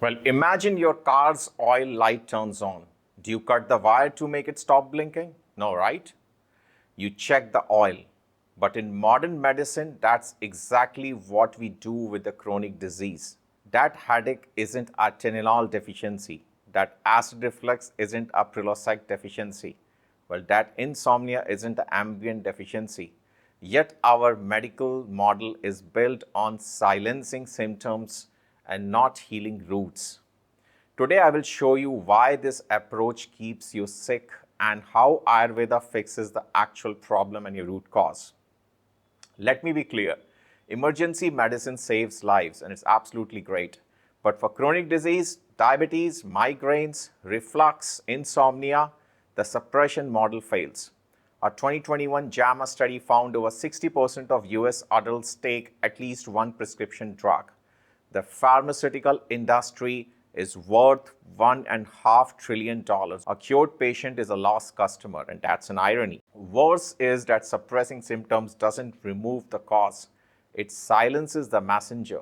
Well, imagine your car's oil light turns on. Do you cut the wire to make it stop blinking? No, right? You check the oil. But in modern medicine, that's exactly what we do with the chronic disease. That headache isn't a atenolol deficiency. That acid reflux isn't a Prilosec deficiency. Well, that insomnia isn't an ambient deficiency. Yet our medical model is built on silencing symptoms and not healing roots. Today, I will show you why this approach keeps you sick and how Ayurveda fixes the actual problem and your root cause. Let me be clear, emergency medicine saves lives and it's absolutely great. But for chronic disease, diabetes, migraines, reflux, insomnia, the suppression model fails. A 2021 JAMA study found over 60% of US adults take at least one prescription drug. The pharmaceutical industry is worth $1.5 trillion. A cured patient is a lost customer, and that's an irony. Worse is that suppressing symptoms doesn't remove the cause, it silences the messenger.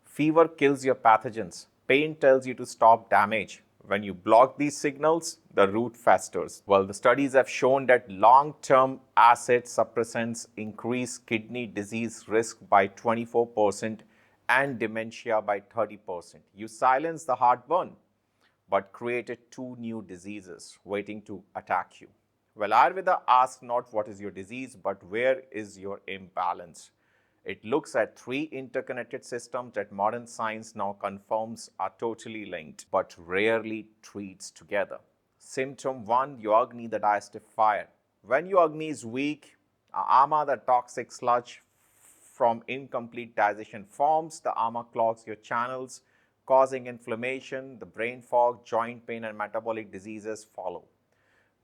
Fever kills your pathogens, pain tells you to stop damage. When you block these signals, the root festers. Well, the studies have shown that long-term acid suppressants increase kidney disease risk by 24% and dementia by 30%. You silence the heartburn, but created two new diseases waiting to attack you. Well, Ayurveda asks not what is your disease, but where is your imbalance. It looks at three interconnected systems that modern science now confirms are totally linked, but rarely treats together. Symptom one, your Agni, the digestive fire. When your Agni is weak, Ama, the toxic sludge from incomplete digestion forms, the ama clogs your channels, causing inflammation, the brain fog, joint pain, and metabolic diseases follow.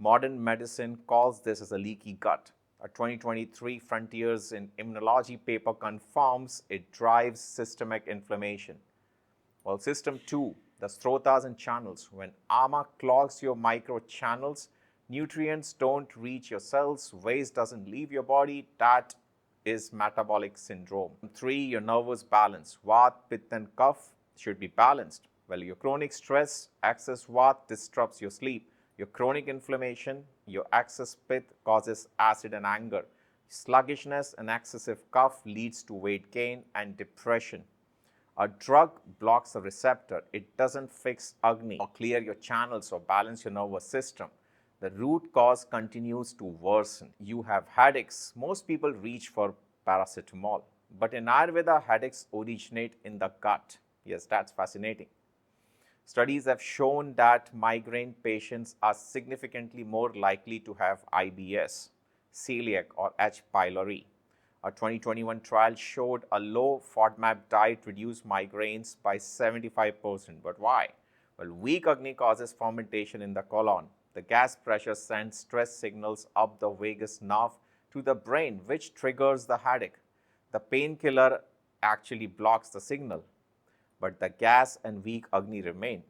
Modern medicine calls this as a leaky gut. A 2023 Frontiers in Immunology paper confirms it drives systemic inflammation. Well, system two, the srotas and channels. When ama clogs your microchannels, nutrients don't reach your cells, waste doesn't leave your body. That is metabolic syndrome. Three, your nervous balance. Vata, Pitta, and Kapha should be balanced. Well, your chronic stress, excess Vata disrupts your sleep. Your chronic inflammation, your excess Pitta causes acid and anger. Sluggishness and excessive Kapha leads to weight gain and depression. A drug blocks a receptor. It doesn't fix Agni or clear your channels or balance your nervous system. The root cause continues to worsen. You have headaches. Most people reach for paracetamol. But in Ayurveda, headaches originate in the gut. Yes, that's fascinating. Studies have shown that migraine patients are significantly more likely to have IBS, celiac, or H. pylori. A 2021 trial showed a low FODMAP diet reduced migraines by 75%. But why? Well, weak Agni causes fermentation in the colon. The gas pressure sends stress signals up the vagus nerve to the brain, which triggers the headache. The painkiller actually blocks the signal, but the gas and weak Agni remain.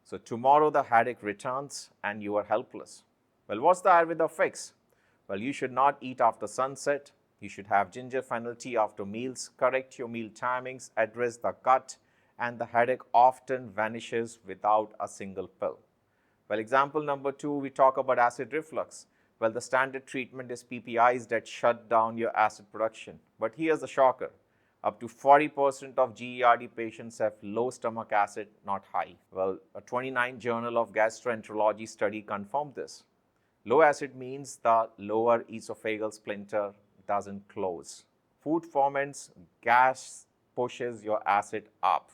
So tomorrow the headache returns and you are helpless. Well, what's the Ayurveda fix? Well, you should not eat after sunset. You should have ginger fennel tea after meals, correct your meal timings, address the gut, and the headache often vanishes without a single pill. Well, example number two, we talk about acid reflux. Well, the standard treatment is PPIs that shut down your acid production. But here's the shocker. Up to 40% of GERD patients have low stomach acid, not high. Well, a 29 Journal of Gastroenterology study confirmed this. Low acid means the lower esophageal sphincter doesn't close. Food ferments, gas pushes your acid up.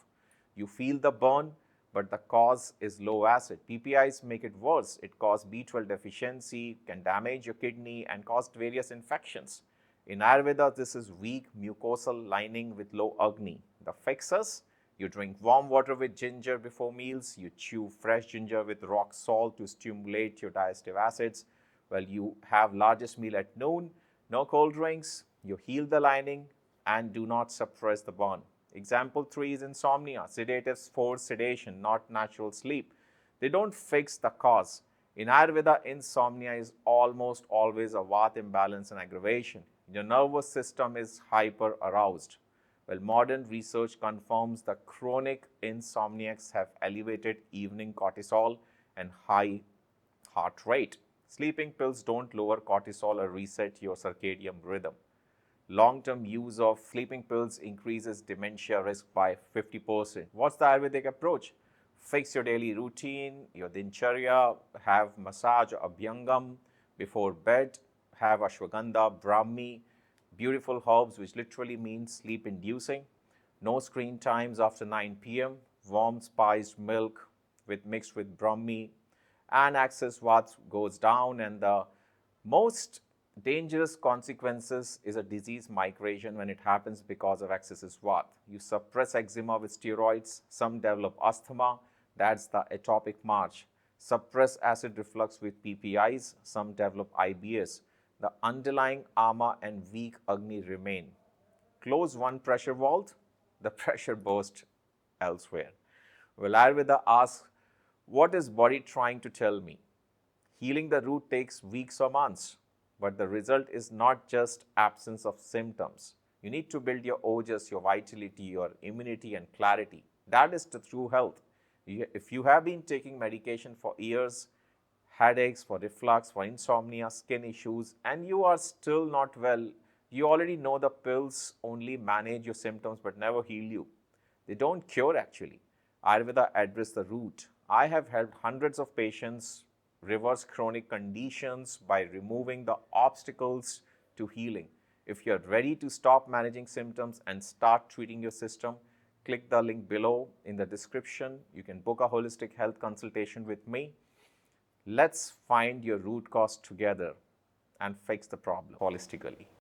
You feel the burn, but the cause is low acid. PPIs make it worse. It causes B12 deficiency, can damage your kidney, and cause various infections. In Ayurveda, this is weak mucosal lining with low Agni. The fixes: you drink warm water with ginger before meals, you chew fresh ginger with rock salt to stimulate your digestive acids. Well, you have largest meal at noon, no cold drinks, you heal the lining, and do not suppress the burn. Example 3 is insomnia. Sedatives force sedation, not natural sleep. They don't fix the cause. In Ayurveda, insomnia is almost always a Vata imbalance and aggravation. Your nervous system is hyper aroused. Well, modern research confirms the chronic insomniacs have elevated evening cortisol and high heart rate. Sleeping pills don't lower cortisol or reset your circadian rhythm. Long-term use of sleeping pills increases dementia risk by 50%. What's the Ayurvedic approach? Fix your daily routine, your dincharya, have massage or abhyangam before bed, have ashwagandha, brahmi, beautiful herbs which literally means sleep inducing. No screen times after 9 p.m., warm spiced milk mixed with brahmi, and access what goes down, and the most dangerous consequences is a disease migration when it happens because of excessive swath. You suppress eczema with steroids, some develop asthma, that's the atopic march. Suppress acid reflux with PPIs, some develop IBS. The underlying ama and weak Agni remain. Close one pressure valve, the pressure bursts elsewhere. Well, Ayurveda asks, what is body trying to tell me? Healing the root takes weeks or months, but the result is not just absence of symptoms. You need to build your ojas, your vitality, your immunity and clarity. That is the true health. If you have been taking medication for years, headaches, for reflux, for insomnia, skin issues, and you are still not well, you already know the pills only manage your symptoms but never heal you. They don't cure actually. Ayurveda address the root. I have helped hundreds of patients reverse chronic conditions by removing the obstacles to healing. If you're ready to stop managing symptoms and start treating your system, click the link below in the description. You can book a holistic health consultation with me. Let's find your root cause together and fix the problem holistically.